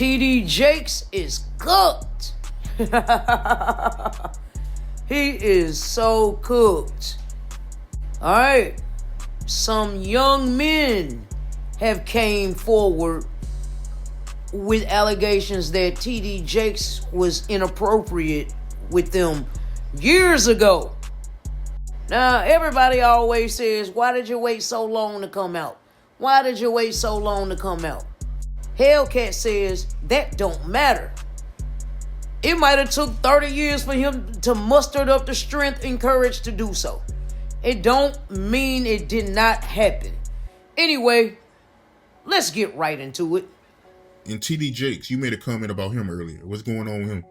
TD Jakes is cooked. He is so cooked. All right. Some young men have came forward with allegations that TD Jakes was inappropriate with them years ago. Now, everybody always says, why did you wait so long to come out? Why did you wait so long to come out? Hellcat says that don't matter. It might have took 30 years for him to muster up the strength and courage to do so. It don't mean it did not happen. Anyway, let's get right into it. And TD Jakes, you made a comment about him earlier. What's going on with him?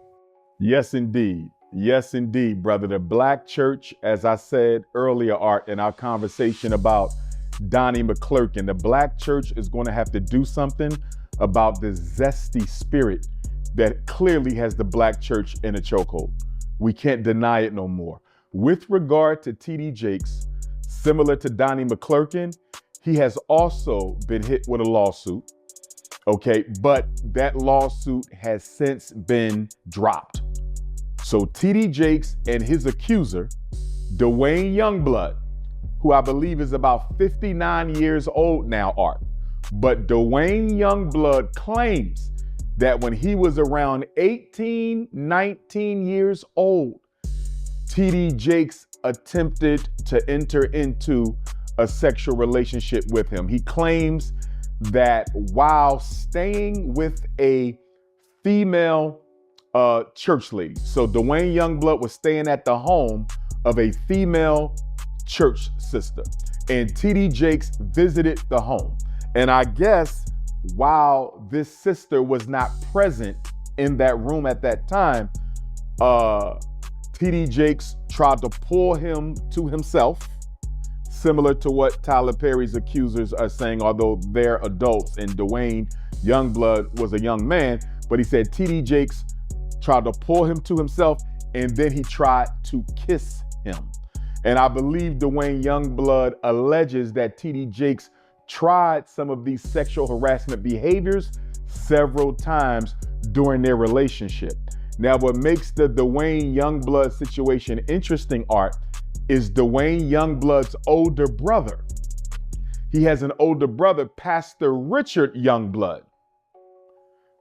Yes, indeed. Yes, indeed, brother. The black church, as I said earlier, Art, in our conversation about Donnie McClurkin, the black church is going to have to do something about this zesty spirit that clearly has the black church in a chokehold. We can't deny it no more. With regard to TD Jakes, similar to Donnie McClurkin, he has also been hit with a lawsuit. Okay, but that lawsuit has since been dropped. So TD Jakes and his accuser, Dwayne Youngblood, who I believe is about 59 years old now, Art. But Dwayne Youngblood claims that when he was around 18, 19 years old, TD Jakes attempted to enter into a sexual relationship with him. He claims that while staying with a female church lady, so Dwayne Youngblood was staying at the home of a female church sister, and TD Jakes visited the home. And I guess while this sister was not present in that room at that time, TD Jakes tried to pull him to himself, similar to what Tyler Perry's accusers are saying, although they're adults and Dwayne Youngblood was a young man. But he said TD Jakes tried to pull him to himself, and then he tried to kiss him. And I believe Dwayne Youngblood alleges that TD Jakes tried some of these sexual harassment behaviors several times during their relationship. Now, what makes the Dwayne Youngblood situation interesting, Art, is Dwayne Youngblood's older brother. He has an older brother, Pastor Richard Youngblood.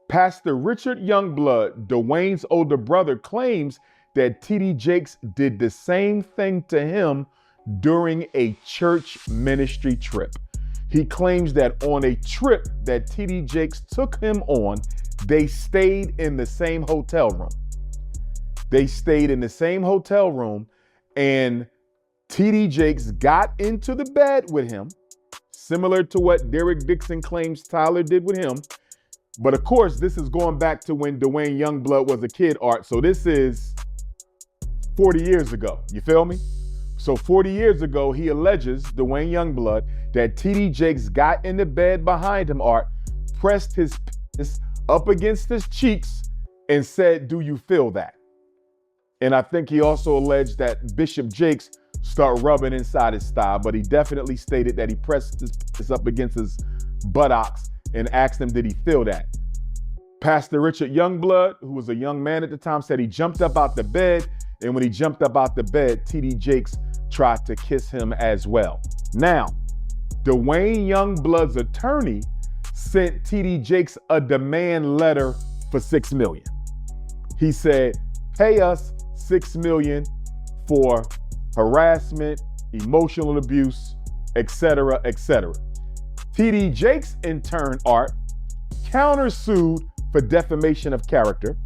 Pastor Richard Youngblood, Dwayne's older brother, claims that TD Jakes did the same thing to him during a church ministry trip. He claims that on a trip that TD Jakes took him on, they stayed in the same hotel room. They stayed in the same hotel room, and TD Jakes got into the bed with him, similar to what Derek Dixon claims Tyler did with him. But of course, this is going back to when Dwayne Youngblood was a kid, Art. So this is 40 years ago. You feel me? So 40 years ago, he alleges, Dwayne Youngblood, that TD Jakes got in the bed behind him, Art, pressed his penis up against his cheeks and said, "Do you feel that?" And I think he also alleged that Bishop Jakes started rubbing inside his thigh, but he definitely stated that he pressed his penis up against his buttocks and asked him, did he feel that? Pastor Richard Youngblood, who was a young man at the time, said he jumped up out the bed, and when he jumped up out the bed, TD Jakes tried to kiss him as well. Now, Dwayne Youngblood's attorney sent TD Jakes a demand letter for $6 million. He said, pay us $6 million for harassment, emotional abuse, etc., etc. TD Jakes, in turn, Art, countersued for defamation of character,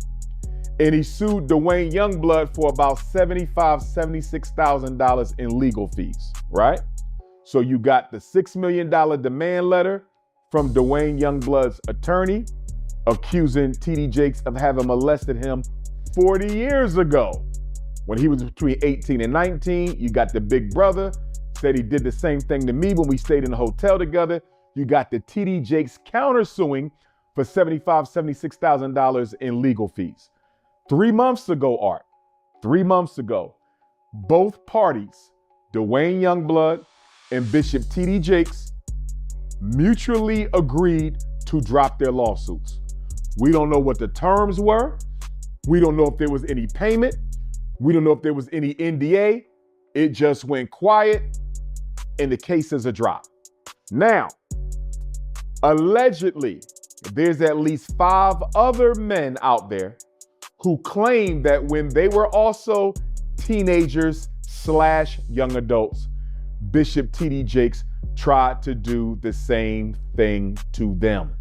and he sued Dwayne Youngblood for about $76,000 in legal fees, right? So you got the $6 million demand letter from Dwayne Youngblood's attorney accusing TD Jakes of having molested him 40 years ago when he was between 18 and 19. You got the big brother, said he did the same thing to me when we stayed in the hotel together. You got the TD Jakes countersuing for $76,000 in legal fees. 3 months ago, Art, 3 months ago, both parties, Dwayne Youngblood and Bishop TD Jakes, mutually agreed to drop their lawsuits. We don't know what the terms were. We don't know if there was any payment. We don't know if there was any NDA. It just went quiet and the case is a drop. Now, allegedly, there's at least 5 other men out there who claim that when they were also teenagers / young adults, Bishop T.D. Jakes tried to do the same thing to them.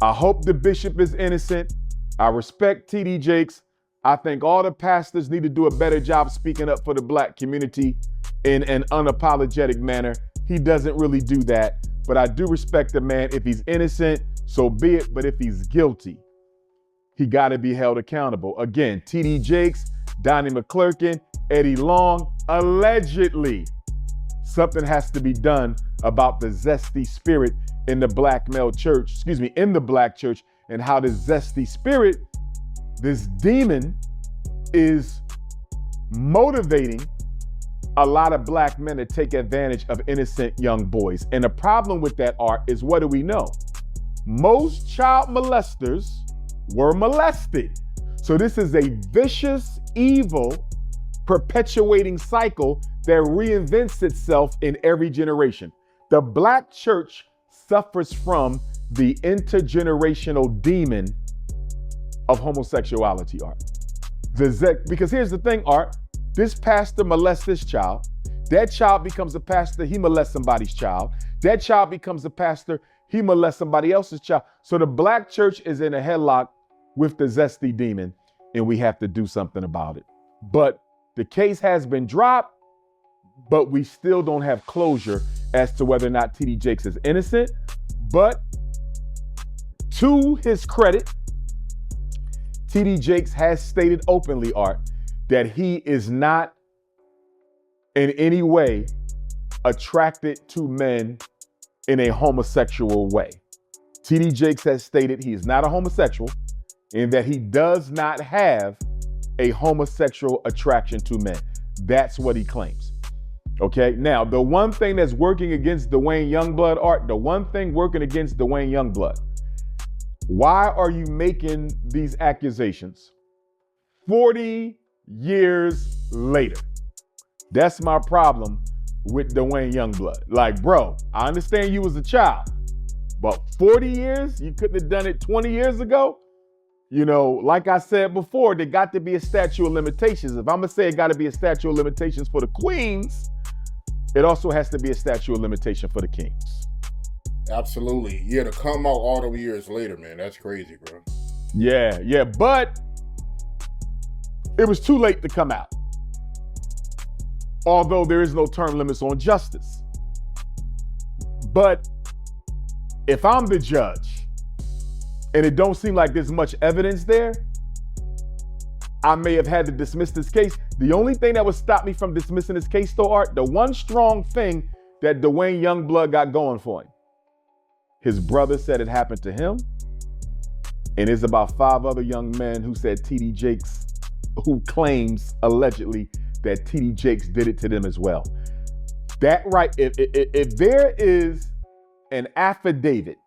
I hope the bishop is innocent. I respect T.D. Jakes. I think all the pastors need to do a better job speaking up for the black community in an unapologetic manner. He doesn't really do that, but I do respect the man. If he's innocent, so be it. But if he's guilty, he got to be held accountable. Again, T.D. Jakes, Donnie McClurkin, Eddie Long, allegedly, something has to be done about the zesty spirit in the black church, in the black church, and how this zesty spirit, this demon, is motivating a lot of black men to take advantage of innocent young boys. And the problem with that, Art, is what do we know? Most child molesters were molested. So this is a vicious, evil, perpetuating cycle that reinvents itself in every generation. The black church suffers from the intergenerational demon of homosexuality, Art. Because here's the thing, Art. This pastor molests this child. That child becomes a pastor. He molests somebody's child. That child becomes a pastor. He molests somebody else's child. So the black church is in a headlock with the zesty demon, and we have to do something about it. But the case has been dropped, but we still don't have closure as to whether or not T.D. Jakes is innocent. But to his credit, T.D. Jakes has stated openly, Art, that he is not in any way attracted to men in a homosexual way. T.D. Jakes has stated he is not a homosexual and that he does not have a homosexual attraction to men. That's what he claims. Okay, now the one thing that's working against Dwayne Youngblood, Art, the one thing working against Dwayne Youngblood, why are you making these accusations 40 years later? That's my problem with Dwayne Youngblood. Like, bro, I understand you was a child, but 40 years? You couldn't have done it 20 years ago? You know, like I said before, there got to be a statute of limitations. If I'm gonna say it got to be a statute of limitations for the queens, it also has to be a statute of limitation for the kings. Absolutely. Yeah, to come out all the years later, man, that's crazy, bro. Yeah, but it was too late to come out. Although there is no term limits on justice. But if I'm the judge and it don't seem like there's much evidence there, I may have had to dismiss this case. The only thing that would stop me from dismissing this case, though, Art, the one strong thing that Dwayne Youngblood got going for him, his brother said it happened to him, and there's about 5 other young men who said T.D. Jakes, who claims allegedly that T.D. Jakes did it to them as well. That right, if there is an affidavit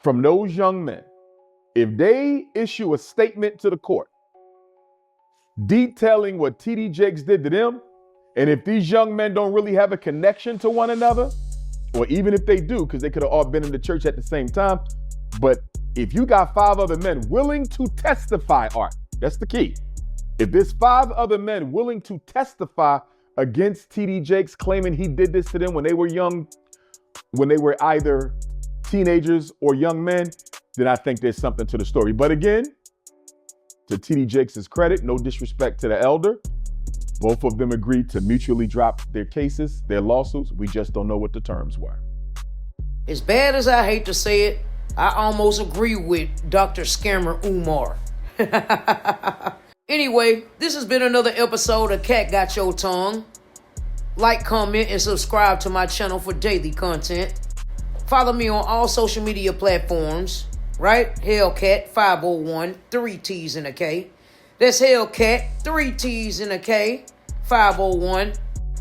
from those young men, if they issue a statement to the court detailing what T.D. Jakes did to them, and if these young men don't really have a connection to one another, or even if they do, because they could have all been in the church at the same time, but if you got 5 other men willing to testify, Art, that's the key. If there's 5 other men willing to testify against T.D. Jakes, claiming he did this to them when they were young, when they were either teenagers or young men, then I think there's something to the story. But again, to T.D. Jakes' credit, no disrespect to the elder, both of them agreed to mutually drop their cases, their lawsuits. We just don't know what the terms were. As bad as I hate to say it, I almost agree with Dr. Scammer Umar. Anyway, this has been another episode of Cat Got Your Tongue. Like, comment, and subscribe to my channel for daily content. Follow me on all social media platforms, right? Hellcat 501, 3 T's and a K. That's Hellcat, 3 T's and a K, 501.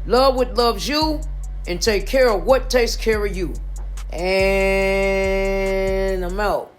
Love what loves you, and take care of what takes care of you. And I'm out.